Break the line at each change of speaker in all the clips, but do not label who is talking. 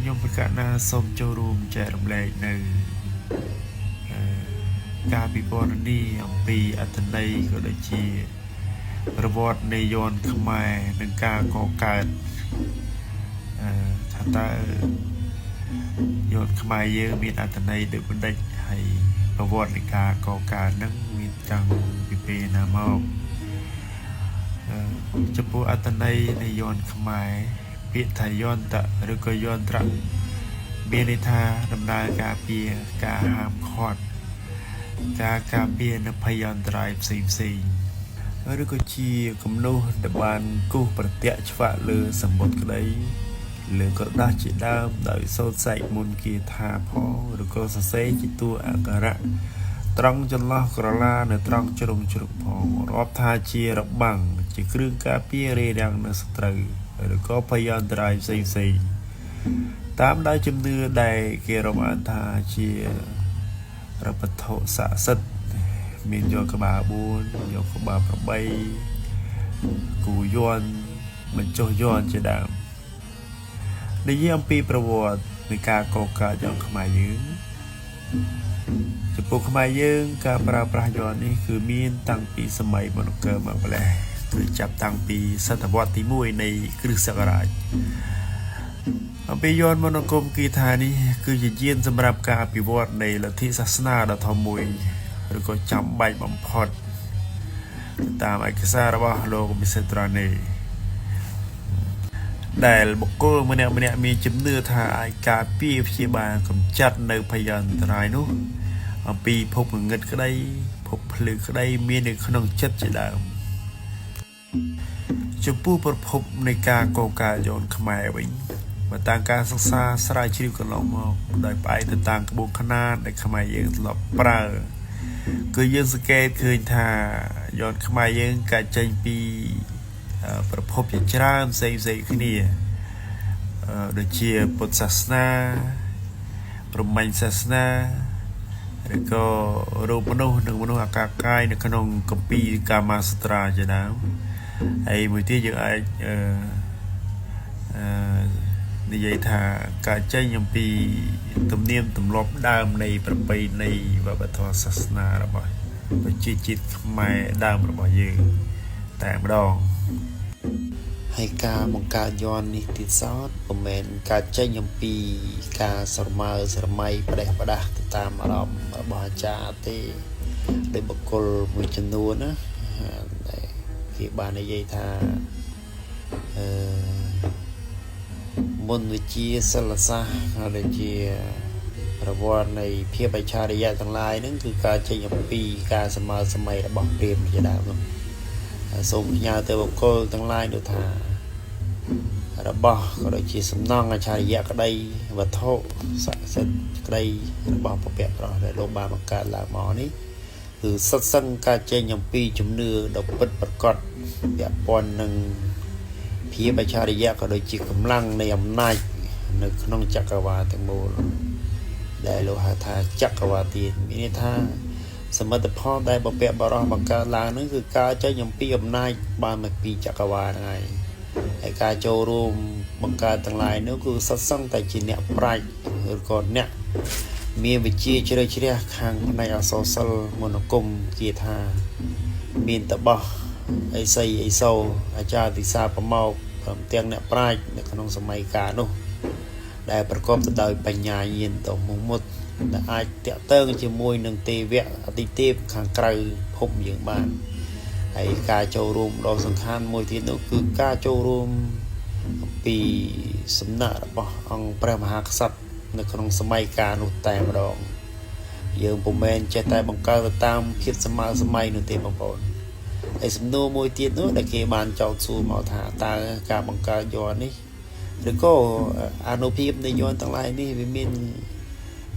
ខ្ញុំប្រកាសណាសូមចូលរួមចែករំលែកនៅការពិពណ៌នាអំពីអត្ថន័យក៏ដូចជាប្រវត្តិនៃយ័ន្តខ្មែរនិងការកកើតថាតើយ័ន្តខ្មែរយើងមានអត្ថន័យដូចបណ្ឌិតហើយប្រវត្តិនៃការកកើតហ្នឹងមានតាំងពីពេលណាមកចំពោះអត្ថន័យនៃយ័ន្តខ្មែរពាក្យថាយន្តឬក៏យន្ត្រមានន័យថាដំណើរការពារការហាមឃាត់ការការពារនៅភយន្តរាយផ្សេងឬក៏ជាគំនូសដែលបានគូសប្រទាក់ឆ្វាក់លើសមុទ្រក្តីលើក្រដាសជាដើមដោយសូត្រសែកមុនគាថាផងឬក៏សរសេរជាតួអក្សរៈត្រង់ចន្លោះក្រឡានៅត្រង់ជ្រុងជ្រឹកផងរាប់ថាជារបាំងជាគ្រឿងការពាររារាំងនៅសត្រូវឬក៏ភយន្តរាយផ្សេងតាមដោយជំនឿដែលគេរាប់អានថាជារពធស័ក្តិសិទ្ធិមានយកក្បាល4យកក្បាល8គូយន្តបញ្ចុះយន្តជាដើមនិយាយអំពីប្រវត្តិនៃការកកើតយន្តខ្មែរយើងចំពោះខ្មែរយើងការប្រើប្រាស់យន្តនេះគឺមានតាំងពីសម័យមនកមកម្លេះគឺចាប់តាំងពីសតវត្សទី1នៃគ្រិស្តសករាជអំពីយន្តមនកុំគីថានេះគឺជាយានសម្រាប់ការអភិវឌ្ឍនៃលទ្ធិសាសនាដ៏ធំមួយឬក៏ចាំបាច់បំផុតតាមឯកសាររបស់លោកមិសិត្រានីដែលបុគ្គលម្នាក់មានជំនឿថាអាចការពារព្យាបាលកម្ចាត់នៅភយន្តរាយនោះអំពីភពងងឹតក្តីភពភ្លឺក្តីមាននៅក្នុងចិត្តជាដើមចំពោះប្រភពនៃការកកើតយន្តខ្មែរវិញបើតាមការសិក្សាស្រាវជ្រាវកន្លងមកដោយផ្អែកទៅតាមក្បួនខ្នាតដែលខ្មែរយើងធ្លាប់ប្រើគឺយើងសង្កេតឃើញថាយន្តខ្មែរយើងកើតចេញពីប្រភពជាច្រើនផ្សេងគ្នាដូចជាពុទ្ធសាសនាព្រហ្មញ្ញសាសនាឬក៏រូបមនុស្សនិងមនុស្សអាកាសកាយនៅក្នុងគម្ពីរកាមាសត្រាជាដើមហើយមួយទៀតយើងអាចនិយាយថាការចេញអំពីទំនៀមទម្លាប់ដើមនៃប្រពៃណីវប្បធម៌សាសនារបស់ប្រជាជាតិខ្មែរដើមរបស់យើងតែម្ដងហើយការបង្កើតយន្តនេះទៀតសោតមិនមែនការចេញអំពីការស្រមើស្រមៃផ្ដេសផ្ដាស់ទៅតាមអារម្មណ៍របស់អាចារ្យទេដោយបុគ្គលមួយចំនួនណាគេបាននិយាយថាមុនវិជាសិលសាស្ត្រហើយដូចជាប្រវត្តិនៃភាពអច្ឆរិយៈទាំងឡាយហ្នឹងគឺការចេញអំពីការសម័យរបស់ព្រាហ្មណ៍ជាដើមនោះសូមផ្ញើទៅបុគ្គលទាំងឡាយនោះថារបស់ក៏ដូចជាសំណង់អច្ឆរិយៈក្តីវត្ថុស័ក្តិសិទ្ធិក្តីរបស់ពពកប្រោះដែលលោកបានបង្កើតឡើងមកនេះគឺសិតសឹងការចេញអំពីជំនឿដ៏ពិតប្រាកដពាក់ព័ន្ធនឹងភាពអច្ឆរិយៈក៏ដូចជាកម្លាំងនៃអំណាចនៅក្នុងចក្រវាឡទាំងមូលដែលលោកហៅថាចក្រវាឡទានមានន័យថាសមិទ្ធផលដែលពពកបរោះបង្កើតឡើងនឹងគឺការចេញអំពីអំណាចបានមកពីចក្រវាឡហ្នឹងហើយការចូលរួមបង្កើតទាំងឡាយនោះគឺសុទ្ធសឹងតែជាអ្នកប្រាជ្ញឬក៏អ្នកមានវិជ្ជាជ្រៅជ្រះខាងផ្នែកអក្សរសិល្ប៍មនោគមគាថាមានតបោះអីសីអីសូអាចារ្យទិសាប្រមោកព្រមទាំងអ្នកប្រាជ្ញនៅក្នុងសម័យកាលនោះដែលប្រកបទៅដោយបញ្ញាញាណទៅមុតដែលអាចតាក់ទងជាមួយនឹងទេវៈអតិទេពខាងក្រៅភពយើងបានហើយការចូលរួមដ៏សំខាន់មួយទៀតនោះគឺការចូលរួមពីសំណាក់របស់អង្គព្រះមហាក្សត្រនៅក្នុងសម័យកាលនោះតែម្ដងយើងពុំមែនចេះតែបង្កើតទៅតាមភាពសម័យនោះទេបងប្អូនហើយសំណួរមួយទៀតនោះដែលគេបានចោទសួរមកថាតើការបង្កើតយន្តនេះឬក៏អានុភាពនៃយន្តទាំងឡាយនេះវាមាន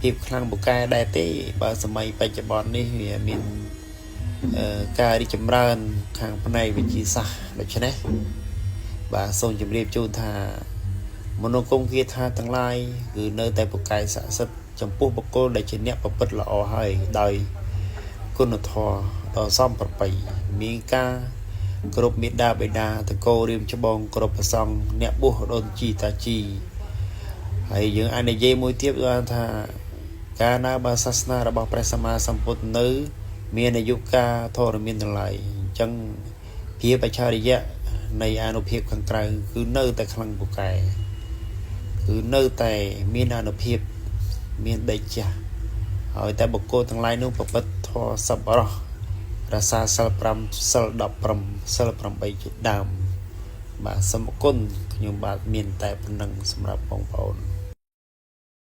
ភាពខ្លាំងពូកែដែរទេបើសម័យបច្ចុប្បន្ននេះវាមានការរីកចម្រើនខាងផ្នែកវិទ្យាសាស្ត្រដូច្នេះបាទសូមជម្រាបជូនថាមនោគមគាថាទាំងឡាយគឺនៅតែពូកែស័ក្តិសិទ្ធិចំពោះបុគ្គលដែលជាអ្នកប្រព្រឹត្តល្អហើយដោយគុណធម៌ដ៏សមប្រពៃមានការគ្រប់មេដាបេដាតកោរៀមច្បងគ្រប់ប្រសង់អ្នកបុស្សដូនជីតាជីហ ហើយយើងអាចនិយាយមួយទៀតបានថាកាលណាបើសាសនារបស់ព្រះសម្មាសម្ពុទ្ធនៅមានអាយុកាលធរមានតម្លៃអញ្ចឹងភាពអច្ឆរិយៈនៃអានុភាពខាងក្រៅគឺនៅតែខ្លាំងពូកែគឺនៅតែមានអានុភាពមានដេចចាស់ហើយតែបុគ្គលទាំងឡាយនោះប្រព្រឹត្តធម៌សប្បុរសរក្សាសិល5សិល15សិល8ជាដើមបាទសូមអរគុណខ្ញុំបាទមានតែប៉ុណ្្នឹងសម្រាប់បងប្អូន